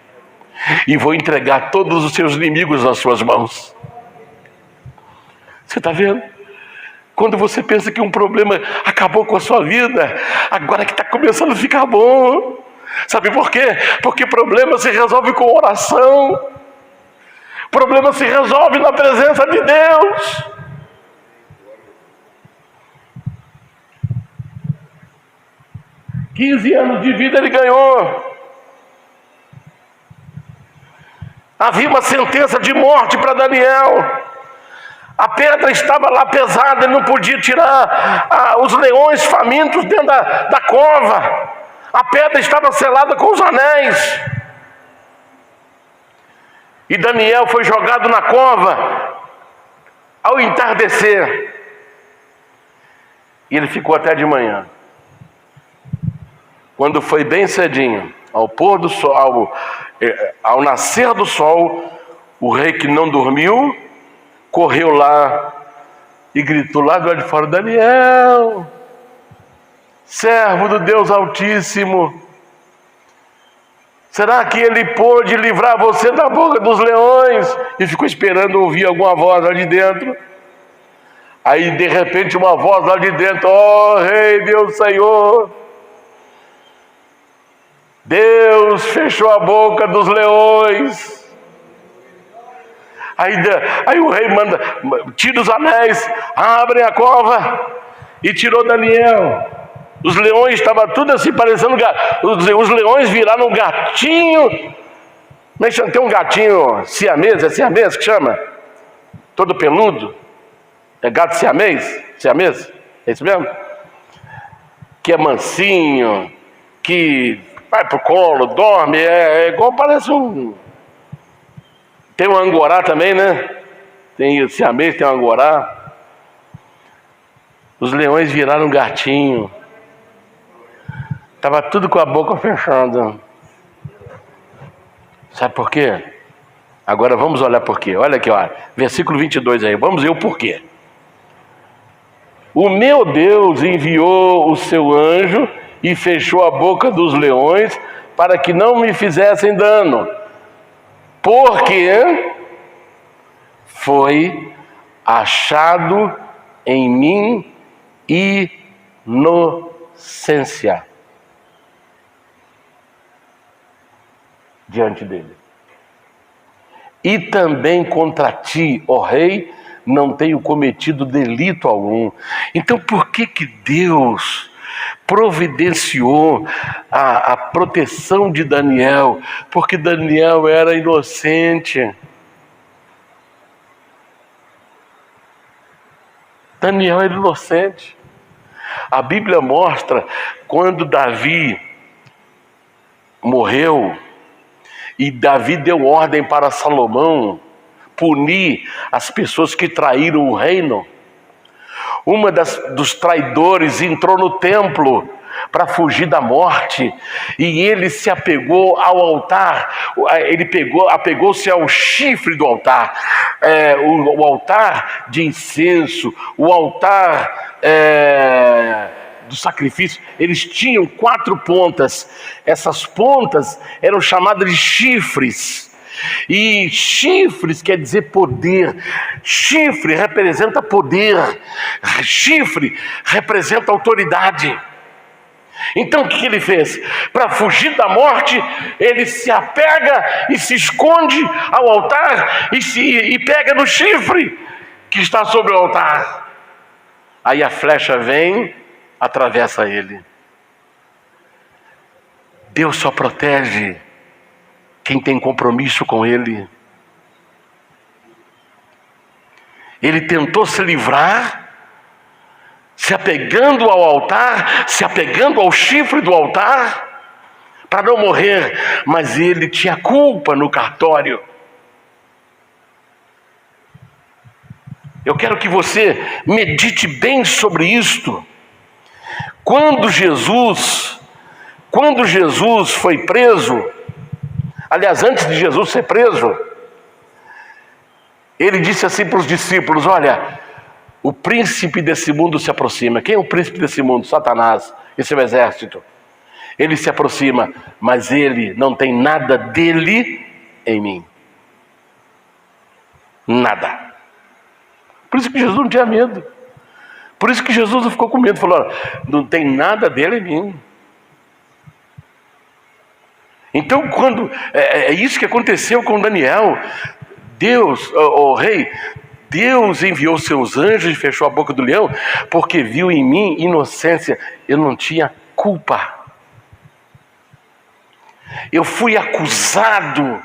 E vou entregar todos os seus inimigos nas suas mãos. Você está vendo? Quando você pensa que um problema acabou com a sua vida, agora que está começando a ficar bom. Sabe por quê? Porque problema se resolve com oração. Problema se resolve na presença de Deus. 15 anos de vida ele ganhou. Havia uma sentença de morte para Daniel. A pedra estava lá pesada, ele não podia tirar os leões famintos dentro da cova. A pedra estava selada com os anéis. E Daniel foi jogado na cova ao entardecer. E ele ficou até de manhã. Quando foi bem cedinho, ao pôr do sol, ao nascer do sol, o rei que não dormiu, correu lá e gritou lá do lado de fora: Daniel, servo do Deus Altíssimo, será que ele pôde livrar você da boca dos leões? E ficou esperando ouvir alguma voz lá de dentro. Aí de repente uma voz lá de dentro: ó rei, Deus Senhor, Deus fechou a boca dos leões. Aí o rei manda: tira os anéis, abrem a cova. E tirou Daniel. Os leões estavam tudo assim, parecendo os leões viraram um gatinho. Mas tem um gatinho siamês, é siamês que chama? Todo peludo. É gato siamês? Siamês? É isso mesmo? Que é mansinho, que vai pro colo, dorme, é igual, parece um... Tem um angorá também, né? Tem o siamês, tem um angorá. Os leões viraram um gatinho. Estava tudo com a boca fechada. Sabe por quê? Agora vamos olhar por quê. Olha aqui, ó, versículo 22 aí. Vamos ver o porquê. O meu Deus enviou o seu anjo e fechou a boca dos leões para que não me fizessem dano. Porque foi achado em mim inocência diante dele. E também contra ti, ó rei, não tenho cometido delito algum. Então por que Deus providenciou a proteção de Daniel? Porque Daniel era inocente. Daniel era inocente. A Bíblia mostra quando Davi morreu e Davi deu ordem para Salomão punir as pessoas que traíram o reino. Uma dos traidores entrou no templo para fugir da morte e ele se apegou ao altar. Ele apegou-se ao chifre do altar, o altar de incenso, o altar do sacrifício. Eles tinham 4 pontas. Essas pontas eram chamadas de chifres. E chifres quer dizer poder. Chifre representa poder. Chifre representa autoridade. Então o que ele fez? Para fugir da morte, ele se apega e se esconde ao altar e pega no chifre que está sobre o altar. Aí a flecha vem, atravessa ele. Deus só protege quem tem compromisso com ele. Ele tentou se livrar, se apegando ao altar, se apegando ao chifre do altar, para não morrer, mas ele tinha culpa no cartório. Eu quero que você medite bem sobre isto. Quando Jesus foi preso, aliás, antes de Jesus ser preso, ele disse assim para os discípulos: olha, o príncipe desse mundo se aproxima. Quem é o príncipe desse mundo? Satanás e seu exército. Ele se aproxima, mas ele não tem nada dele em mim. Nada. Por isso que Jesus não tinha medo. Por isso que Jesus não ficou com medo. Falou: não tem nada dele em mim. Então, quando é isso que aconteceu com Daniel. Deus, o rei, Deus enviou seus anjos e fechou a boca do leão, porque viu em mim inocência. Eu não tinha culpa. eu fui acusado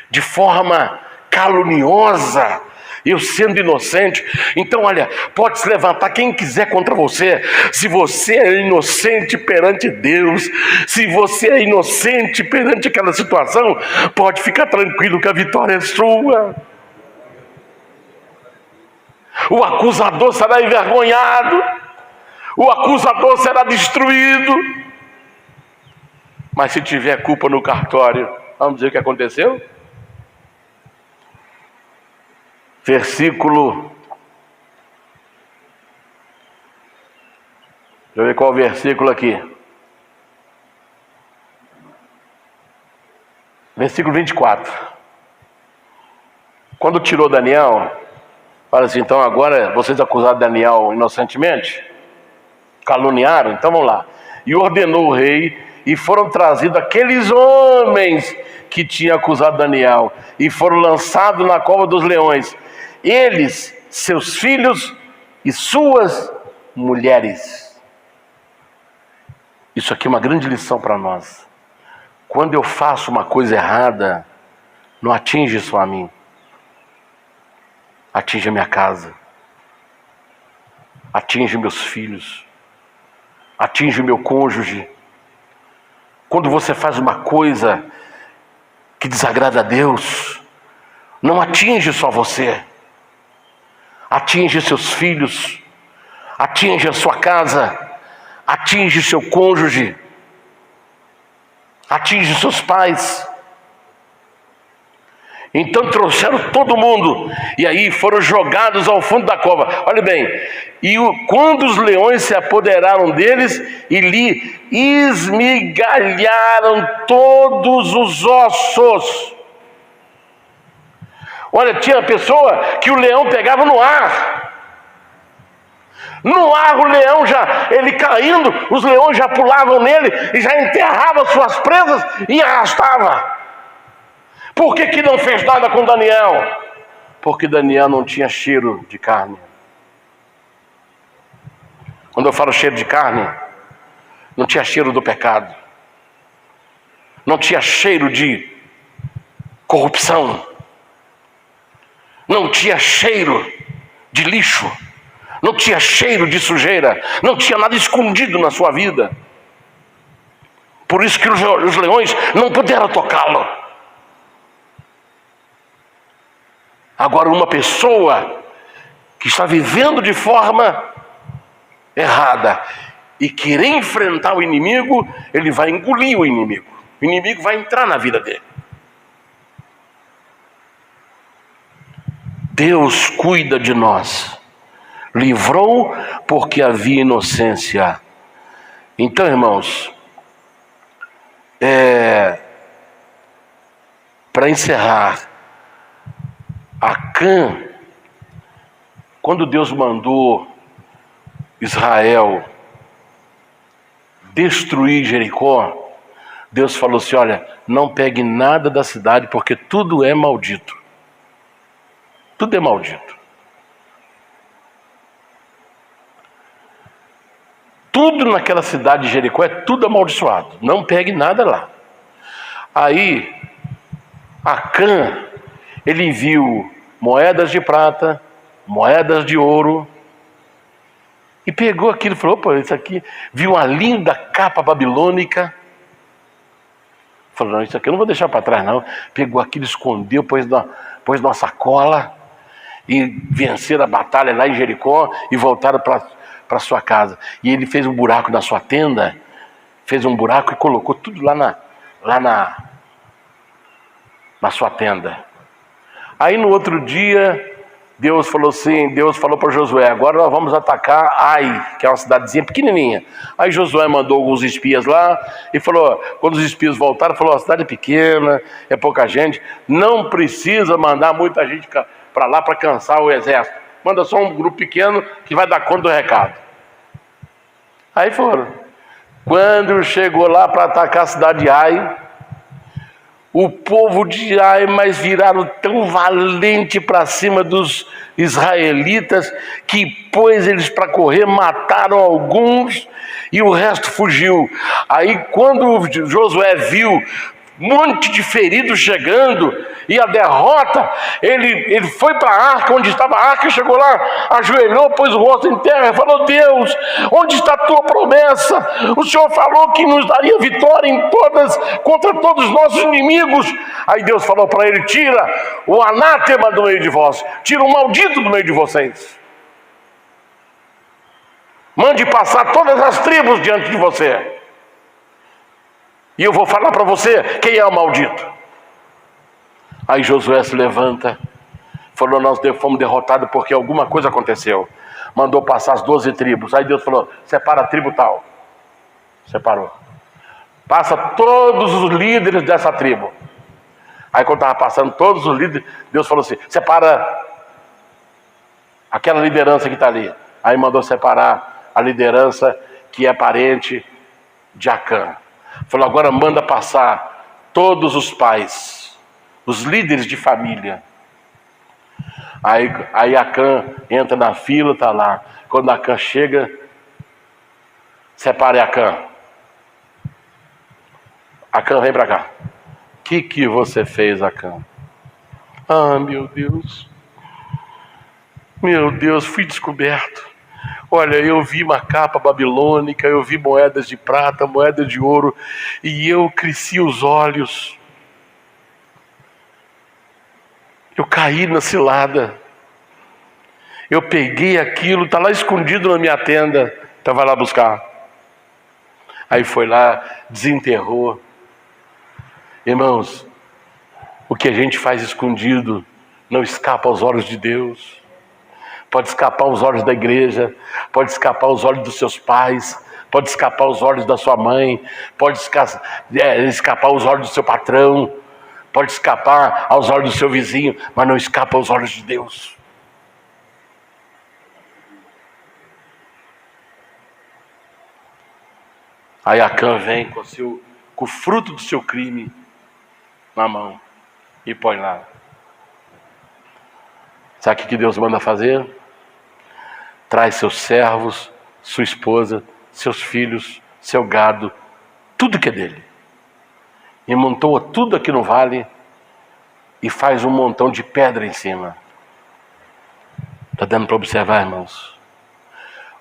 de forma caluniosa, eu sendo inocente. Então olha, pode se levantar quem quiser contra você. Se você é inocente perante Deus, se você é inocente perante aquela situação, pode ficar tranquilo que a vitória é sua. O acusador será envergonhado, o acusador será destruído. Mas se tiver culpa no cartório, vamos dizer o que aconteceu? Versículo, deixa eu ver qual versículo aqui. Versículo 24. Quando tirou Daniel, fala assim, então agora vocês acusaram Daniel inocentemente? Caluniaram? Então vamos lá. E ordenou o rei, e foram trazidos aqueles homens que tinham acusado Daniel, e foram lançados na cova dos leões. Eles, seus filhos e suas mulheres. Isso aqui é uma grande lição para nós. Quando eu faço uma coisa errada, não atinge só a mim, atinge a minha casa, atinge meus filhos, atinge o meu cônjuge. Quando você faz uma coisa que desagrada a Deus, não atinge só você, atinge seus filhos, atinge a sua casa, atinge seu cônjuge, atinge seus pais. Então trouxeram todo mundo, e aí foram jogados ao fundo da cova. Olha bem, quando os leões se apoderaram deles e lhe esmigalharam todos os ossos. Olha, tinha pessoa que o leão pegava no ar. No ar o leão ele caindo, os leões já pulavam nele e já enterravam suas presas e arrastava. Por que não fez nada com Daniel? Porque Daniel não tinha cheiro de carne. Quando eu falo cheiro de carne, não tinha cheiro do pecado, não tinha cheiro de corrupção, não tinha cheiro de lixo, não tinha cheiro de sujeira, não tinha nada escondido na sua vida. Por isso que os leões não puderam tocá-lo. Agora, uma pessoa que está vivendo de forma errada e querer enfrentar o inimigo, ele vai engolir o inimigo. O inimigo vai entrar na vida dele. Deus cuida de nós. Livrou porque havia inocência. Então, irmãos, para encerrar, Acã, quando Deus mandou Israel destruir Jericó, Deus falou assim, olha, não pegue nada da cidade, porque tudo é maldito. Tudo é maldito. Tudo naquela cidade de Jericó é tudo amaldiçoado. Não pegue nada lá. Aí, Acã, ele viu moedas de prata, moedas de ouro, e pegou aquilo e falou, opa, isso aqui, viu uma linda capa babilônica, falou, não, isso aqui eu não vou deixar para trás não. Pegou aquilo, escondeu, pôs numa sacola, e venceram a batalha lá em Jericó, e voltaram para sua casa. E ele fez um buraco na sua tenda, fez um buraco e colocou tudo lá na sua tenda. Aí no outro dia, Deus falou para Josué, agora nós vamos atacar Ai, que é uma cidadezinha pequenininha. Aí Josué mandou alguns espias lá e falou, quando os espias voltaram, falou, a cidade é pequena, é pouca gente, não precisa mandar muita gente para lá para cansar o exército. Manda só um grupo pequeno que vai dar conta do recado. Aí foram. Quando chegou lá para atacar a cidade de Ai, o povo de Ai, mas viraram tão valente para cima dos israelitas, que pôs eles para correr, mataram alguns e o resto fugiu. Aí quando Josué viu monte de feridos chegando, e a derrota. Ele foi para a arca, onde estava a arca, chegou lá, ajoelhou, pôs o rosto em terra e falou: Deus, onde está a tua promessa? O Senhor falou que nos daria vitória contra todos os nossos inimigos. Aí Deus falou para ele: tira o anátema do meio de vós, tira o maldito do meio de vocês, mande passar todas as tribos diante de você, e eu vou falar para você quem é o maldito. Aí Josué se levanta, falou: nós fomos derrotados porque alguma coisa aconteceu. Mandou passar as 12 tribos. Aí Deus falou: separa a tribo tal. Separou. Passa todos os líderes dessa tribo. Aí quando estava passando todos os líderes, Deus falou assim: separa aquela liderança que está ali. Aí mandou separar a liderança que é parente de Acã. Falou: agora manda passar todos os pais, os líderes de família. Aí Acã entra na fila, está lá. Quando Acã chega, separe Acã. Acã, vem para cá. O que você fez, Acã? Ah, meu Deus. Meu Deus, fui descoberto. Olha, eu vi uma capa babilônica, eu vi moedas de prata, moedas de ouro, e eu cresci os olhos. Eu caí na cilada. Eu peguei aquilo, está lá escondido na minha tenda. Então vai lá buscar. Aí foi lá, desenterrou. Irmãos, o que a gente faz escondido não escapa aos olhos de Deus. Pode escapar aos olhos da igreja, pode escapar aos olhos dos seus pais, pode escapar aos olhos da sua mãe, pode escapar aos olhos do seu patrão, pode escapar aos olhos do seu vizinho, mas não escapa aos olhos de Deus. Aí Acã vem com o fruto do seu crime na mão e põe lá. Sabe o que Deus manda fazer? Traz seus servos, sua esposa, seus filhos, seu gado, tudo que é dele. E montou tudo aqui no vale e faz um montão de pedra em cima. Está dando para observar, irmãos?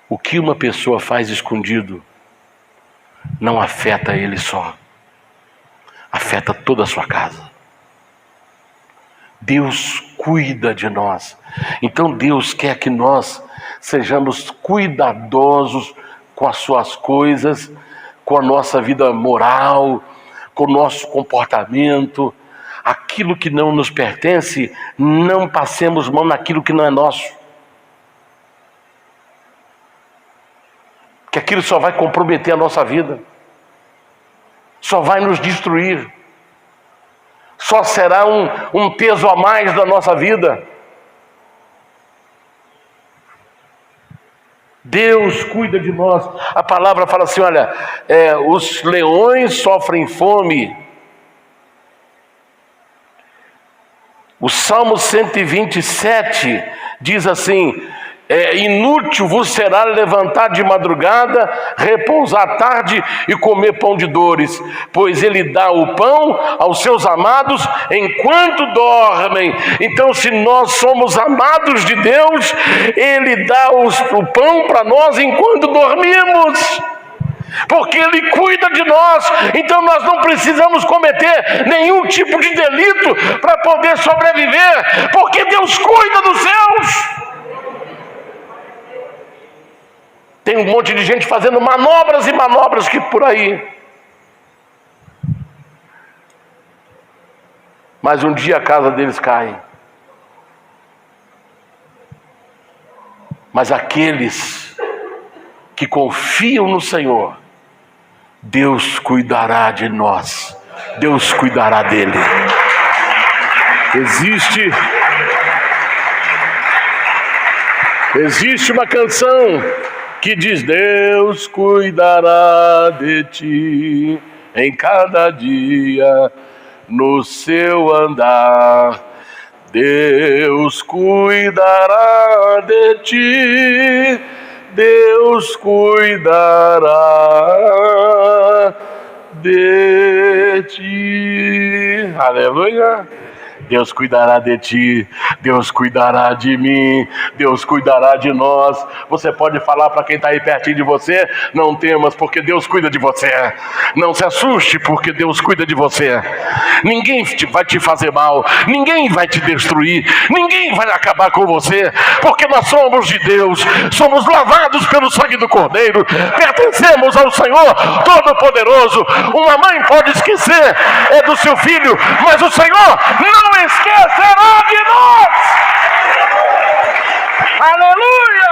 O que uma pessoa faz escondido não afeta ele só, afeta toda a sua casa. Deus cuida de nós. Então Deus quer que nós sejamos cuidadosos com as suas coisas, com a nossa vida moral, com o nosso comportamento. Aquilo que não nos pertence, não passemos mão naquilo que não é nosso. Que aquilo só vai comprometer a nossa vida, só vai nos destruir, só será um peso a mais da nossa vida. Deus cuida de nós. A palavra fala assim: olha, os leões sofrem fome. O Salmo 127 diz assim: inútil vos será levantar de madrugada, repousar à tarde e comer pão de dores, pois ele dá o pão aos seus amados enquanto dormem. Então, se nós somos amados de Deus, ele dá o pão para nós enquanto dormimos, porque ele cuida de nós. Então nós não precisamos cometer nenhum tipo de delito para poder sobreviver, porque Deus cuida dos seus. Tem um monte de gente fazendo manobras e manobras que por aí. Mas um dia a casa deles cai. Mas aqueles que confiam no Senhor, Deus cuidará de nós. Deus cuidará dele. Existe uma canção que diz: Deus cuidará de ti em cada dia no seu andar. Deus cuidará de ti, Deus cuidará de de ti. Aleluia. Deus cuidará de ti, Deus cuidará de mim, Deus cuidará de nós. Você pode falar para quem está aí pertinho de você: não temas, porque Deus cuida de você. Não se assuste, porque Deus cuida de você. Ninguém vai te fazer mal, ninguém vai te destruir, ninguém vai acabar com você, porque nós somos de Deus, somos lavados pelo sangue do Cordeiro, pertencemos ao Senhor Todo-Poderoso. Uma mãe pode esquecer do seu filho, mas o Senhor não esquecerá de nós. Aleluia!